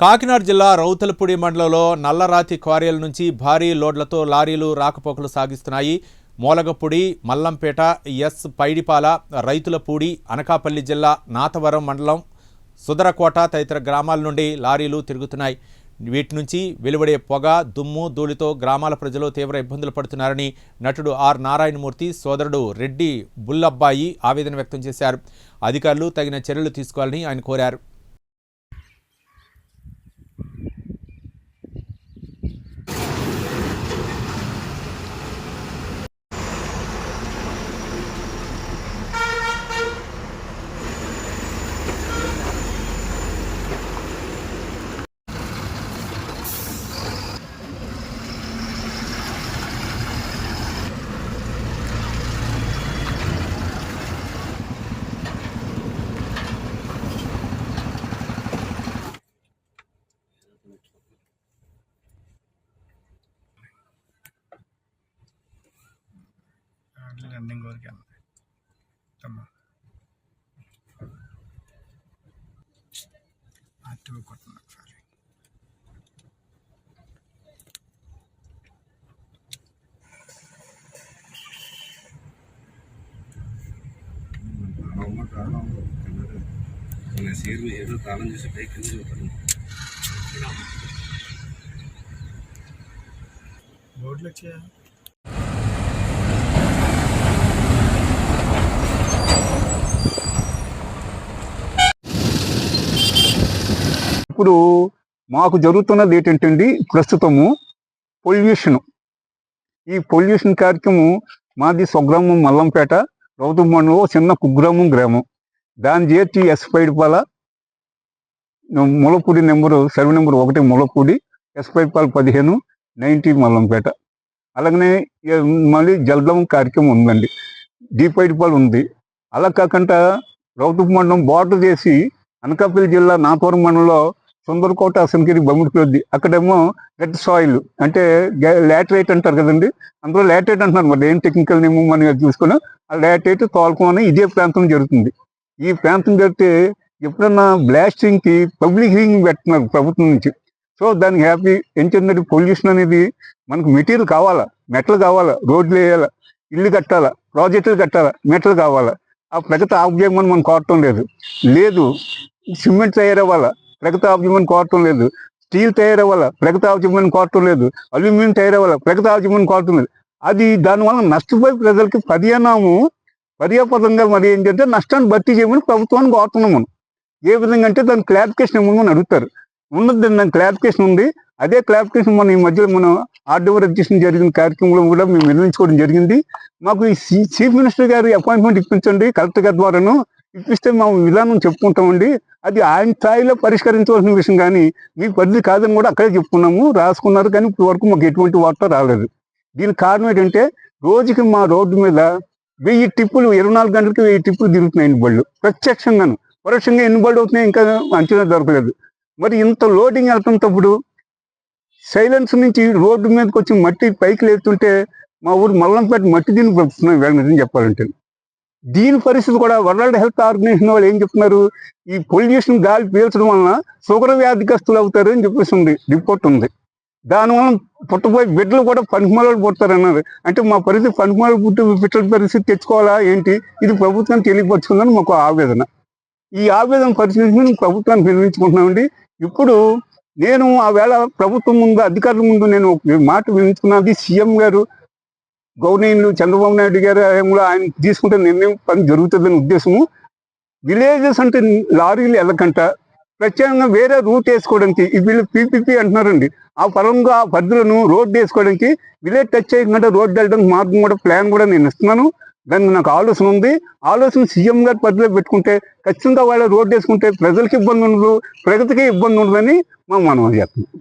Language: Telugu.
కాకినాడ జిల్లా రౌతులపూడి మండలంలో నల్లరాతి క్వారీల నుంచి భారీ లోడ్లతో లారీలు రాకపోకలు సాగిస్తున్నాయి. మూలగపూడి, మల్లంపేట, పైడిపాల, రైతులపూడి, అనకాపల్లి జిల్లా నాతవరం మండలం, సుదరకోట తదితర గ్రామాల నుండి లారీలు తిరుగుతున్నాయి. వీటి నుంచి వెలువడే పొగ, దుమ్ము, ధూళితో గ్రామాల ప్రజలు తీవ్ర ఇబ్బందులు పడుతున్నారని నటుడు ఆర్ నారాయణమూర్తి సోదరుడు రెడ్డి బుల్లబ్బాయి ఆవేదన వ్యక్తం చేశారు. అధికారులు తగిన చర్యలు తీసుకోవాలని ఆయన కోరారు. రన్నింగ్ వరకు యాక్టివ్ కొట్టిన ఒకసారి ఏదో తాళం చేసి పైకి బోర్డులు వచ్చాయా? ఇప్పుడు మాకు జరుగుతున్నది ఏంటంటే ప్రస్తుతము పొల్యూషన్. ఈ పొల్యూషన్ కార్యక్రమం మాది స్వగ్రామం మల్లంపేట, రౌతులపూడి మండలం చిన్న కుగ్రామం గ్రామం. దాని చేర్చి పైడిపాల, ములపూడి సర్వే నెంబర్ 1 ములపూడి, పైడిపాల 15, 90 మల్లంపేట. అలాగనే మళ్ళీ జలదం కార్యక్రమం ఉందండి, పైడిపాల ఉంది. అలా కాకుండా రౌతులపూడి మండలం బార్డర్ చేసి అనకాపల్లి జిల్లా నాతవరం మండలంలో సుందరకోట, అసనగిరి, బొమ్మిడిపల్లి అక్కడేమో రెడ్ సాయిల్ అంటే లాటరైట్ అంటారు కదండి. అందులో లాటరైట్ అంటున్నారు, మరి ఏం టెక్నికల్ నేమో మనం చూసుకుని ఆ లాటరైట్ తోలుకోమని ఇదే ప్రాంతం జరుగుతుంది. ఈ ప్రాంతం జరిగితే ఎప్పుడన్నా బ్లాస్టింగ్కి పబ్లిక్ హియరింగ్ పెడుతున్నారు ప్రభుత్వం నుంచి. సో దానికి హ్యాపీ ఏంటంటే పొల్యూషన్ అనేది మనకు మెటీరియల్ కావాలా, మెటల్ కావాలా, రోడ్లు వేయాలా, ఇల్లు కట్టాలా, ప్రాజెక్టులు కట్టాలా, మెటల్ కావాలా. ఆ ప్రగతి ఆఫ్ చేయమని మనం కోరటం లేదు. సిమెంట్ తయారవ్వాలా, ప్రగతి ఆఫ్ చేయమని కోరటం లేదు. స్టీల్ తయారవ్వాలా, ప్రగతి ఆఫ్ చేయమని కోరటం లేదు. అల్యూమినియం తయారవ్వాలా, ప్రగతి ఆఫ్ చేయమని కోరటం లేదు. అది దానివల్ల నష్టపోయి ప్రజలకి పర్యాపదంగా మరి ఏంటంటే నష్టాన్ని భర్తీ చేయమని ప్రభుత్వాన్ని కోరుతున్నాం మనం. ఏ విధంగా అంటే దాని క్లారిఫికేషన్ ఇవ్వమని అడుగుతారు. ఉన్నది దాని క్లారిఫికేషన్ ఉంది. అదే క్లారిఫికేషన్ మనం ఈ మధ్యలో మనం ఆర్డీఓ రిజిస్ట్రేషన్ జరిగిన కార్యక్రమంలో కూడా మేము నిర్ణయించుకోవడం జరిగింది. మాకు ఈ చీఫ్ మినిస్టర్ గారి అపాయింట్మెంట్ ఇప్పించండి, కలెక్టర్ గారి ద్వారాను ఇప్పిస్తే మా విధానం చెప్పుకుంటామండి. అది ఆయన స్థాయిలో పరిష్కరించవలసిన విషయం, కానీ మీ పరిధి కాదని కూడా అక్కడే చెప్పుకున్నాము, రాసుకున్నారు. కానీ ఇప్పటి వరకు మాకు ఎటువంటి వార్త రాలేదు. దీనికి కారణం ఏంటంటే రోజుకి మా రోడ్డు మీద 1000 టిప్పులు, 24 గంటలకి 1000 టిప్పులు తిరుగుతున్నాయి బళ్ళు. ప్రత్యక్షంగాను పరోక్షంగా ఎన్ని బళ్ళు అవుతున్నాయి ఇంకా అంచనా దొరకలేదు. మరి ఇంత లోడింగ్ వెళ్తున్నప్పుడు సైలెన్స్ నుంచి రోడ్డు మీదకి వచ్చి మట్టి పైకి లేస్తుంటే మా ఊరు మల్లంపేట మట్టి దీన్ని పంపుతున్నాం వెళ్ళని చెప్పాలంటే. దీని పరిస్థితి కూడా వరల్డ్ హెల్త్ ఆర్గనైజేషన్ వాళ్ళు ఏం చెప్తున్నారు, ఈ పొల్యూషన్ గాలి పీల్చడం వలన షుగర్ వ్యాధిగ్రస్తులు అవుతారు అని చెప్పేసి రిపోర్ట్ ఉంది. దానివల్ల పుట్టబోయే బిడ్డలు కూడా పనికిమాలలు పుడతారు అన్నారు. అంటే మా పరిస్థితి పనికిమాలలు బిడ్డల పరిస్థితి తెచ్చుకోవాలా ఏంటి, ఇది ప్రభుత్వానికి తెలియపరుచుకుందని మాకు ఆవేదన. ఈ ఆవేదన పరిస్థితిని ప్రభుత్వానికి వినిపించుకుంటున్నామండి. ఇప్పుడు నేను ఆ వేళ ప్రభుత్వం ముందు, అధికారుల ముందు నేను ఒక మాట వినిపించుకున్నది, సీఎం గారు గవర్నర్లు చంద్రబాబు నాయుడు గారు ఆయన తీసుకుంటే నిర్ణయం పని జరుగుతుందని ఉద్దేశము. విలేజెస్ అంటే లారీలు వెళ్ళకంట ప్రత్యేకంగా వేరే రూట్ వేసుకోవడానికి వీళ్ళు పీపీపీ అంటున్నారండి. ఆ పరంగా ఆ పరిధులను రోడ్డు వేసుకోవడానికి విలేజ్ టచ్ చేయకుండా రోడ్డు వెళ్ళడానికి మార్గం కూడా ప్లాన్ కూడా నేను ఇస్తున్నాను. దానికి నాకు ఆలోచన ఉంది. ఆలోచన సీఎం గారి పరిధిలో పెట్టుకుంటే ఖచ్చితంగా వాళ్ళ రోడ్డు వేసుకుంటే ప్రజలకి ఇబ్బంది ఉండదు, ప్రగతికి ఇబ్బంది ఉండదని మనం చేస్తున్నాం.